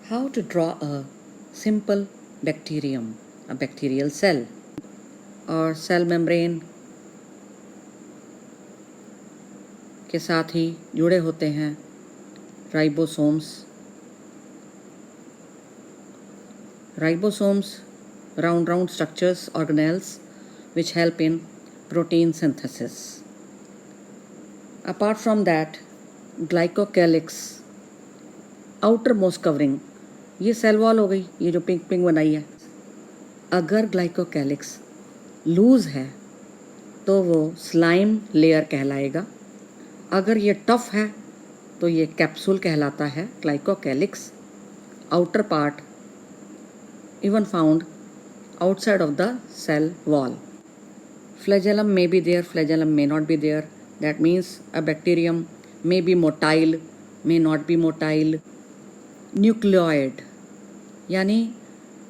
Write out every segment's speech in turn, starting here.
How to draw a simple bacterium, a bacterial cell और cell membrane के साथ ही जुड़े होते हैं ribosomes. Ribosomes, round structures, organelles which help in protein synthesis. Apart from that, glycocalyx, outermost covering, ये cell wall हो गई, ये जो पिंक पिंक बनाई है। अगर ग्लाइकोकैलिक्स लूज है तो वो स्लाइम लेयर कहलाएगा। अगर ये टफ है तो ये कैप्सूल कहलाता है। Glycocalyx outer part even found outside of the cell wall. Flagellum may be there, flagellum may not be there. That means a bacterium may be motile, may not be motile. Nucleoid, यानी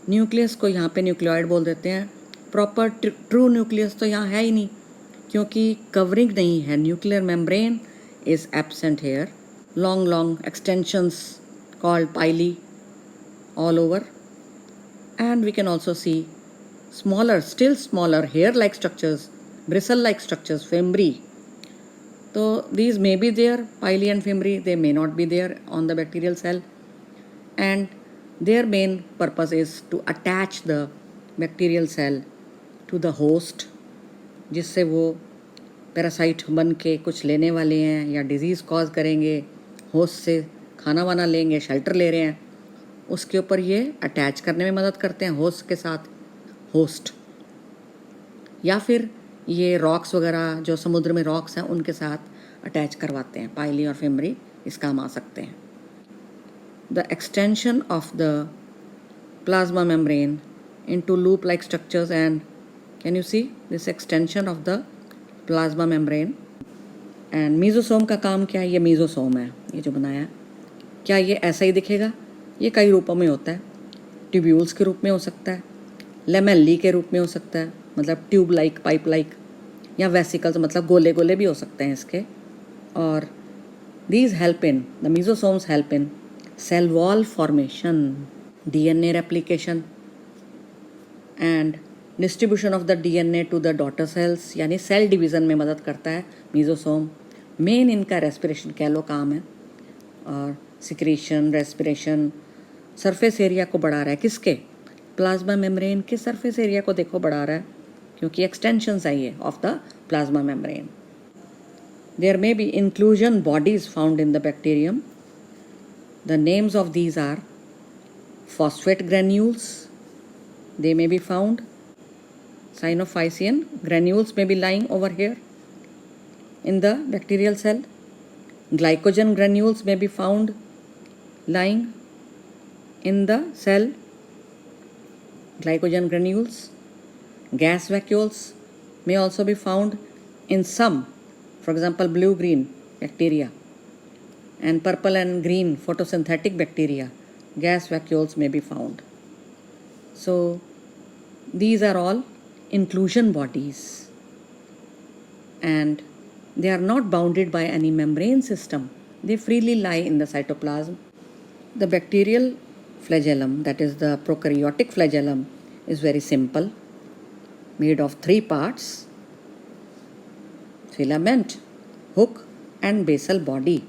nucleus को यहाँ पे nucleoid बोल देते हैं। Proper true nucleus तो यहाँ है ही नहीं, क्योंकि कवरिंग नहीं है। Nuclear membrane is absent here. long extensions called pili all over. And we can also see still smaller hair-like structures, bristle-like structures, fimbriae. So these may be there, pili and fimbriae, they may not be there on the bacterial cell. And their main purpose is to attach the bacterial cell to the host, जिससे वो parasite बन के कुछ लेने वाले हैं या disease cause करेंगे, होस्ट से खाना वाना लेंगे, शेल्टर ले रहे हैं, उसके ऊपर ये अटैच करने में मदद करते हैं होस्ट के साथ, होस्ट। या फिर ये रॉक्स वगैरह जो समुद्र में रॉक्स हैं उनके साथ अटैच करवाते हैं। पाइली और फिमरी इस काम आ सकते हैं। The extension of the plasma membrane into loop like structures and can you see this extension of the plasma membrane. And mesosome का काम क्या है? ये मीजोसोम है, ये जो बनाया है। क्या ये ऐसा ही दिखेगा? ये कई रूपों में होता है। ट्यूब्यूल्स के रूप में हो सकता है, लेमेल्ली के रूप में हो सकता है, मतलब ट्यूब लाइक, पाइप लाइक, या वेसिकल्स मतलब गोले गोले भी हो सकते हैं इसके। और these help in the mesosomes help in cell wall formation, DNA replication and distribution of the DNA to the daughter cells, यानी सेल डिवीज़न में मदद करता है मीजोसोम। मेन इनका रेस्पिरेशन कह लो काम है, और सिक्रीशन, रेस्पिरेशन। सरफेस एरिया को बढ़ा रहा है, किसके? प्लाज्मा मेम्ब्रेन के सरफेस एरिया को देखो बढ़ा रहा है, क्योंकि एक्सटेंशंस आई है of the plasma membrane. There may be inclusion bodies found in the bacterium. The names of these are phosphate granules, they may be found. Cyanophycean granules may be lying over here in the bacterial cell. Glycogen granules may be found lying in the cell. Glycogen granules. Gas vacuoles may also be found in some, for example, blue-green bacteria, and purple and green photosynthetic bacteria. Gas vacuoles may be found. So these are all inclusion bodies, and they are not bounded by any membrane system. They freely lie in the cytoplasm. The bacterial flagellum, that is the prokaryotic flagellum, is very simple, made of 3 parts: filament, hook, and basal body.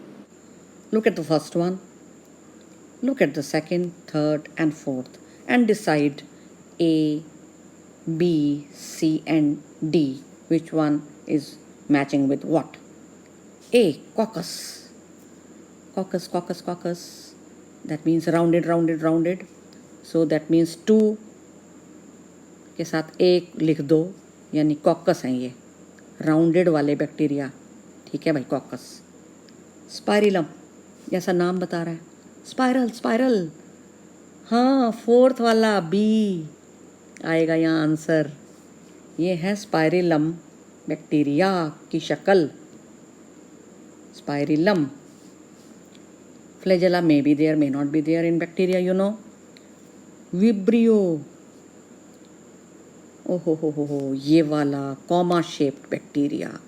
Look at the first one. Look at the second, third, and fourth, and decide A, B, C, and D. Which one is matching with what? A, coccus. Coccus. That means rounded. So that means 2 के साथ 1 लिख दो, यानी caucus हैं ये, rounded वाले bacteria. ठीक है भाई, कॉकस। स्पाइरिलम, जैसा नाम बता रहा है, स्पाइरल। हाँ, 4th वाला B आएगा यहाँ आंसर। ये है स्पाइरिलम बैक्टीरिया की शक्ल, spirillum. Flagella may be there, may not be there in bacteria, you know. Vibrio, ओहो, ये वाला comma shaped bacteria,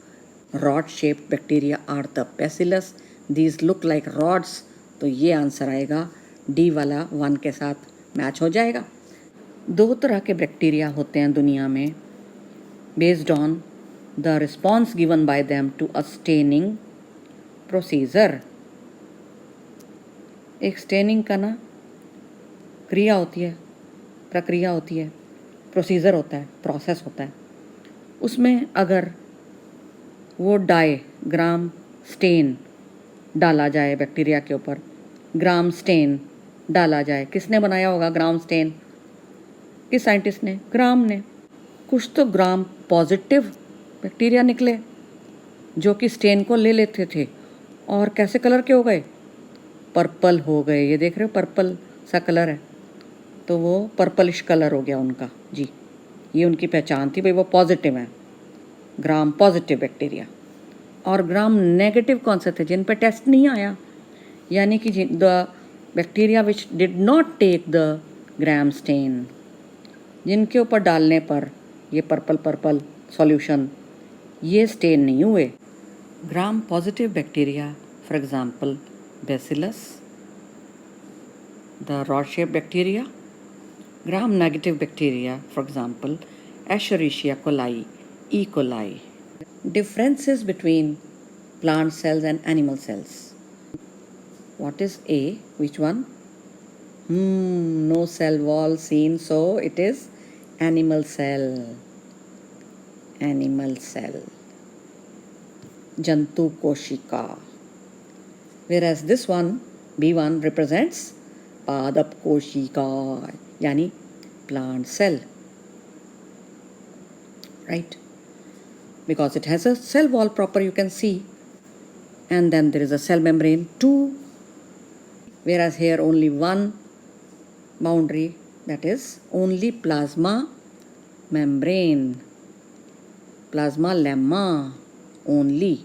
rod shaped bacteria are the bacillus. These look like rods, तो ये आंसर आएगा डी वाला 1 के साथ मैच हो जाएगा। 2 तरह के बैक्टीरिया होते हैं दुनिया में, based on the response given by them to a staining procedure. एक स्टेनिंग का ना क्रिया होती है, प्रक्रिया होती है, प्रोसीजर होता है, प्रोसेस होता है। उसमें अगर वो ग्राम स्टेन डाला जाए बैक्टीरिया के ऊपर, ग्राम स्टेन डाला जाए, किसने बनाया होगा ग्राम स्टेन? किस साइंटिस्ट ने? ग्राम ने। कुछ तो ग्राम पॉजिटिव बैक्टीरिया निकले जो कि स्टेन को ले लेते थे और कैसे कलर के हो गए? पर्पल हो गए। ये देख रहे हो, पर्पल सा कलर है, तो वो पर्पलिश कलर हो गया उनका जी। ये उनकी पहचान थी भाई, वो पॉजिटिव है, ग्राम पॉजिटिव बैक्टीरिया। और ग्राम नेगेटिव कौन से थे? जिन पे टेस्ट नहीं आया, यानी कि the bacteria which did not take the Gram stain, जिनके ऊपर डालने पर ये पर्पल सॉल्यूशन, ये स्टेन नहीं हुए। Gram positive bacteria, for example Bacillus, the rod shape bacteria. Gram negative bacteria, for example Escherichia coli, E coli. Differences between plant cells and animal cells. What is A? Which one? No cell wall seen, so it is animal cell. Animal cell. Jantu koshika. Whereas this one, B1, represents Padap koshika, yani plant cell. Right? Because it has a cell wall proper, you can see, and then there is a cell membrane too, whereas here only one boundary, that is only plasma membrane, plasma lemma only.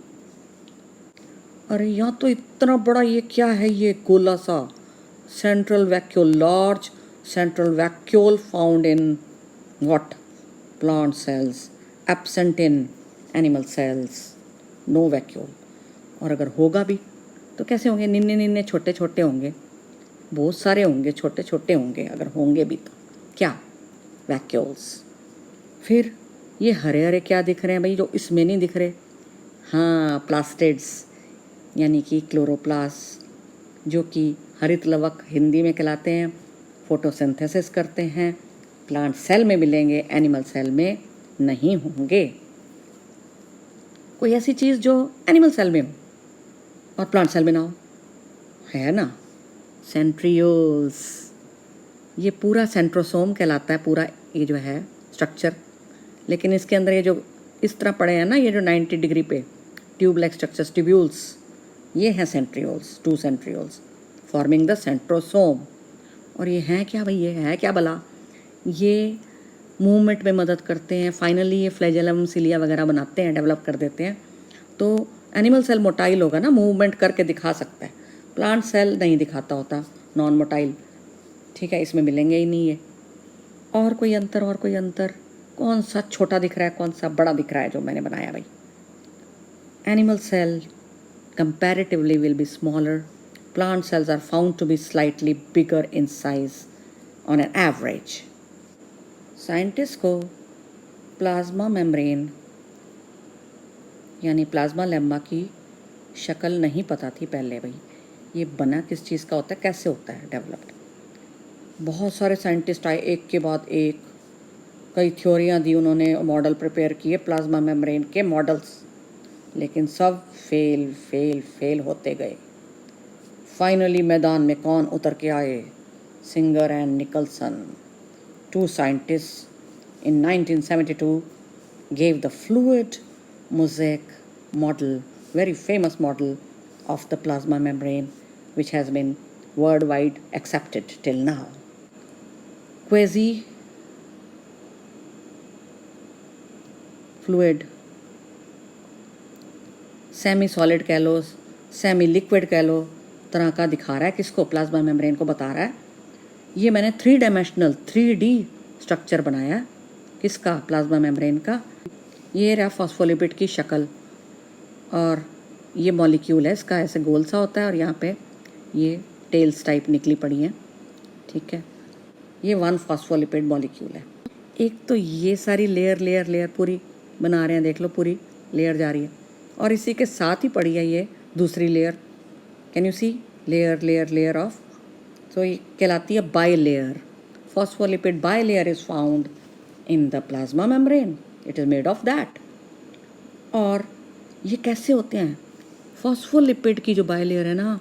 अरे यहाँ तो इतना बड़ा, ये क्या है? ये गोला सा central vacuole, large central vacuole found in what? Plant cells, absent in animal cells, no vacuole. और अगर होगा भी तो कैसे होंगे? निन्ने निन्ने छोटे छोटे होंगे, बहुत सारे होंगे, छोटे छोटे होंगे अगर होंगे भी तो। क्या? वैक्यूल्स। फिर ये हरे हरे क्या दिख रहे हैं भाई, जो इसमें नहीं दिख रहे? हाँ, प्लास्टिड्स, यानी कि क्लोरोप्लास्ट, जो कि हरित लवक हिंदी में कहलाते हैं, फोटोसिंथेसिस करते हैं, प्लांट सेल में मिलेंगे, एनिमल सेल में नहीं होंगे। कोई ऐसी चीज़ जो एनिमल सेल में हो और प्लांट सेल में ना हो, है ना? सेंट्रियोल्स। ये पूरा सेंट्रोसोम कहलाता है, पूरा ये जो है स्ट्रक्चर। लेकिन इसके अंदर ये जो इस तरह पड़े हैं ना, ये जो 90 डिग्री पे ट्यूब लाइक स्ट्रक्चर्स, ट्यूब्यूल्स, ये हैं centrioles, 2 centrioles forming the centrosome. और ये हैं क्या भाई? ये है क्या भला? ये मूवमेंट में मदद करते हैं। फाइनली ये फ्लैजेलम सिलिया वगैरह बनाते हैं, डेवलप कर देते हैं। तो एनिमल सेल मोटाइल होगा ना, मूवमेंट करके दिखा सकता है। प्लांट सेल नहीं दिखाता होता, नॉन मोटाइल। ठीक है, इसमें मिलेंगे ही नहीं ये। और कोई अंतर? और कोई अंतर? कौन सा छोटा दिख रहा है, कौन सा बड़ा दिख रहा है जो मैंने बनाया भाई? Animal cell comparatively will be smaller. Plant cells are found to be slightly bigger in size on an average. Scientist को प्लाज्मा मेम्ब्रेन यानी प्लाज्मा लेम्मा की शक्ल नहीं पता थी पहले भाई। ये बना किस चीज़ का होता है, कैसे होता है डेवलप्ड? बहुत सारे साइंटिस्ट आए एक के बाद एक, कई थ्योरियाँ दी उन्होंने, मॉडल प्रिपेयर किए प्लाज्मा मेम्ब्रेन के मॉडल्स, लेकिन सब फेल होते गए। फाइनली मैदान में कौन उतर के आए? Singer and Nicolson, 2 scientists in 1972 gave the fluid mosaic model, very famous model of the plasma membrane, which has been worldwide accepted till now. Quasi fluid, semi solid कह लो, सेमी लिक्विड कह लो, तरह का दिखा रहा है। किसको? प्लाज्मा मेम्ब्रेन को बता रहा है। ये मैंने 3 डायमेंशनल 3D स्ट्रक्चर बनाया। किसका? प्लाज्मा मेम्ब्रेन का। ये रहा फॉस्फोलिपिड की शक्ल, और ये मॉलिक्यूल है इसका, ऐसे गोल सा होता है, और यहाँ पे ये टेल्स टाइप निकली पड़ी हैं, ठीक है। ये 1 फॉस्फोलिपिड मॉलिक्यूल है। एक तो ये सारी लेयर पूरी बना रहे हैं, देख लो पूरी लेयर जा रही है, और इसी के साथ ही पड़ी है ये दूसरी लेयर। Can you see layer of, तो ये कहलाती है bilayer. Phospholipid bilayer is found in the plasma membrane, it is made of that. और ये कैसे होते हैं? फॉस्फोलिपिड की जो बाई लेयर है ना,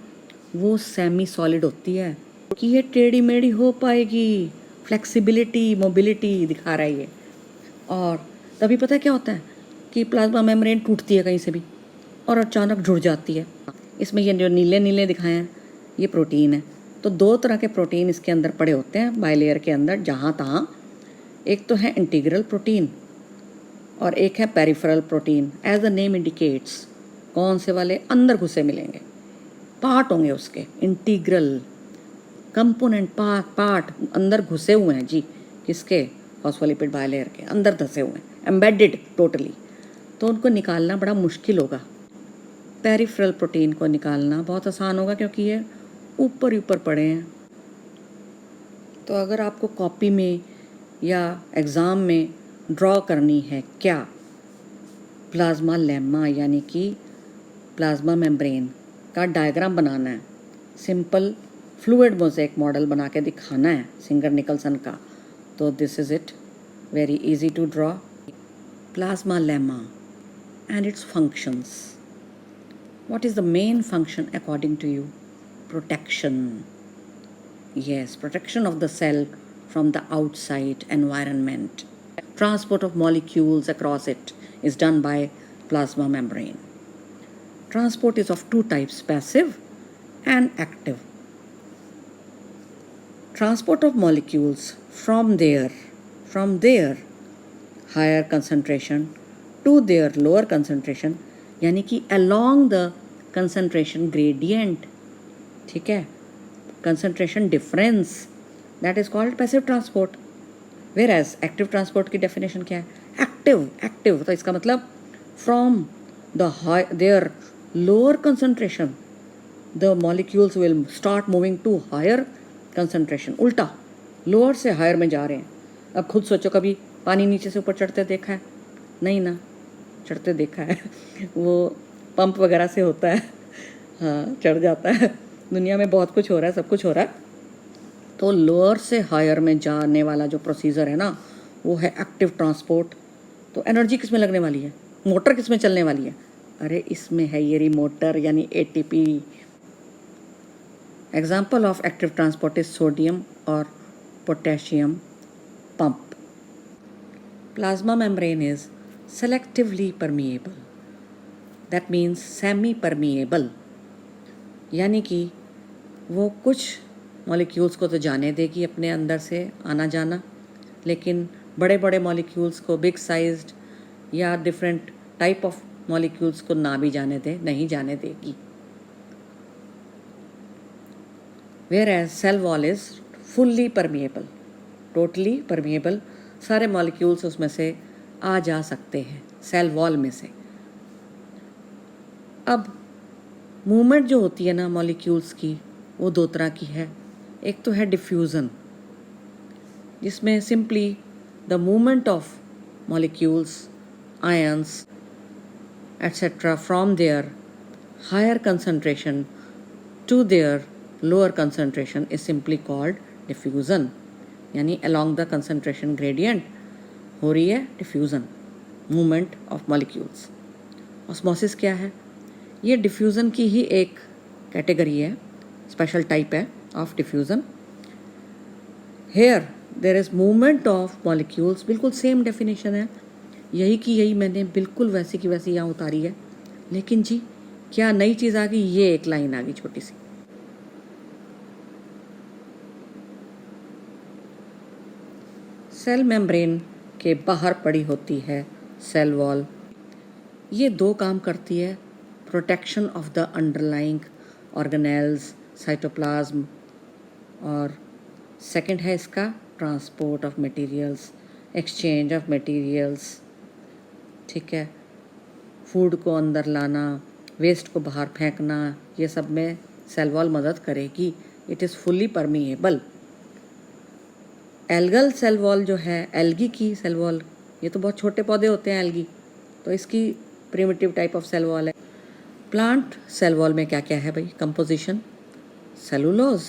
वो सेमी सॉलिड होती है कि ये टेढ़ी मेढ़ी हो पाएगी, फ्लेक्सिबिलिटी मोबिलिटी दिखा रहा है ये। और तभी पता है क्या होता है कि प्लाज्मा मेम्ब्रेन टूटती है कहीं से भी और अचानक जुड़ जाती है। इसमें ये जो नीले नीले दिखाए हैं ये प्रोटीन है। तो 2 तरह के प्रोटीन इसके अंदर पड़े होते हैं बाइलेयर के अंदर, जहाँ तहाँ। एक तो है इंटीग्रल प्रोटीन और एक है peripheral protein. As the name indicates, कौन से वाले? अंदर घुसे मिलेंगे, पार्ट होंगे उसके, इंटीग्रल कंपोनेंट पार्ट अंदर घुसे हुए हैं जी। किसके? फॉस्फोलिपिड बाइलेयर के अंदर धसे हुए हैं, एम्बेडेड टोटली। तो उनको निकालना बड़ा मुश्किल होगा। पेरिफेरल प्रोटीन को निकालना बहुत आसान होगा क्योंकि ये ऊपर ऊपर पड़े हैं। तो अगर आपको कॉपी में या एग्ज़ाम में ड्रॉ करनी है क्या, प्लाज्मा लेम्मा यानी कि प्लाज्मा मेम्ब्रेन का डायग्राम बनाना है, सिंपल फ्लूइड मोज़ेक मॉडल बना के दिखाना है सिंगर निकलसन का, तो this is it, very easy to draw. Plasmalemma and its functions. What is the main function according to you? Protection. Yes, protection of the cell from the outside environment. Transport of molecules across it is done by plasma membrane. Transport is of 2 types, passive and active. Transport of molecules from their higher concentration to their lower concentration, यानी कि along the concentration gradient, ठीक है, concentration difference, that is called passive transport. Whereas active transport की definition क्या है? Active, तो इसका मतलब from their lower concentration the molecules will start moving to higher concentration. उल्टा, lower से higher में जा रहे हैं। अब खुद सोचो, कभी पानी नीचे से ऊपर चढ़ते देखा है? नहीं ना, चढ़ते देखा है वो पंप वगैरह से होता है, हाँ चढ़ जाता है। दुनिया में बहुत कुछ हो रहा है, सब कुछ हो रहा है। तो लोअर से हायर में जाने वाला जो प्रोसीजर है ना, वो है एक्टिव ट्रांसपोर्ट। तो एनर्जी किस में लगने वाली है? मोटर किस में चलने वाली है? अरे इसमें है ये मोटर यानी ATP. Example of active transport is sodium और potassium pump. Plasma membrane is selectively permeable, that means semi permeable, यानी कि वो कुछ मॉलिक्यूल्स को तो जाने देगी अपने अंदर से आना जाना, लेकिन बड़े बड़े मॉलिक्यूल्स को, बिग साइज्ड या डिफरेंट टाइप ऑफ मॉलिक्यूल्स को ना भी जाने दे, नहीं जाने देगी। Whereas cell wall is fully permeable, totally permeable, सारे मॉलिक्यूल्स उसमें से आ जा सकते हैं सेल वॉल में से। अब मूवमेंट जो होती है ना मॉलिक्यूल्स की, वो 2 तरह की है। एक तो है डिफ्यूज़न, जिसमें simply the movement of molecules, ions etcetera from their higher concentration to their lower concentration is simply called diffusion, यानी अलोंग द कंसंट्रेशन ग्रेडियंट हो रही है diffusion, movement of molecules. Osmosis क्या है? ये डिफ्यूज़न की ही एक कैटेगरी है, स्पेशल टाइप है of diffusion. Here there is movement of molecules, बिल्कुल सेम डेफिनेशन है, यही की यही मैंने बिल्कुल वैसी की वैसी यहाँ उतारी है। लेकिन जी क्या नई चीज़ आ गई? ये एक लाइन आ गई छोटी सी। सेल मेम्ब्रेन के बाहर पड़ी होती है सेल वॉल। ये 2 काम करती है, protection of the underlying organelles, cytoplasm, और सेकंड है इसका transport of materials, exchange of materials, ठीक है, फूड को अंदर लाना, वेस्ट को बाहर फेंकना, ये सब में सेल वॉल मदद करेगी it is fully permeable. Algal cell wall जो है, एल्गी की सेल वॉल, ये तो बहुत छोटे पौधे होते हैं एल्गी, तो इसकी primitive type of cell wall है। प्लांट सेल वॉल में क्या क्या है भाई? Composition, cellulose.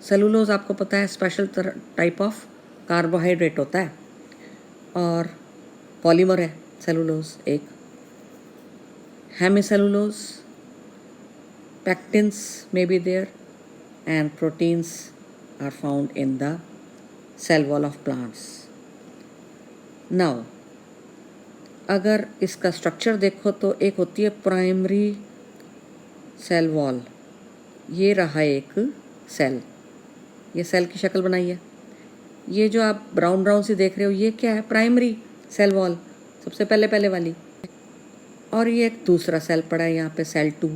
सेलुलोज आपको पता है स्पेशल टाइप ऑफ कार्बोहाइड्रेट होता है, और पॉलीमर है सेलुलोज एक। Hemicellulose, pectins may be there, and proteins are found in the cell wall of plants. Now, अगर इसका स्ट्रक्चर देखो तो एक होती है प्राइमरी सेल वॉल, ये रहा एक सेल, ये सेल की शक्ल बनाई है। ये जो आप ब्राउन ब्राउन सी देख रहे हो, ये क्या है? प्राइमरी सेल वॉल, सबसे पहले वाली। और ये एक दूसरा सेल पड़ा है यहाँ पे, सेल 2।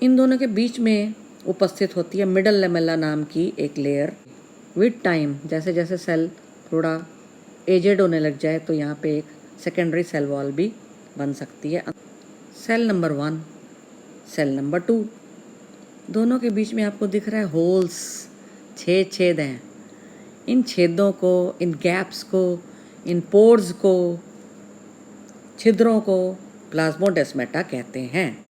इन दोनों के बीच में उपस्थित होती है मिडल लेमेला नाम की एक लेयर। विद टाइम जैसे जैसे सेल थोड़ा एजेड होने लग जाए तो यहाँ पे एक सेकेंडरी सेल वॉल भी बन सकती है। सेल नंबर 1, सेल नंबर 2, दोनों के बीच में आपको दिख रहा है होल्स, 6 छेद हैं। इन छेदों को, इन गैप्स को, इन पोर्स को, छिद्रों को प्लाज्मोडेस्माटा कहते हैं।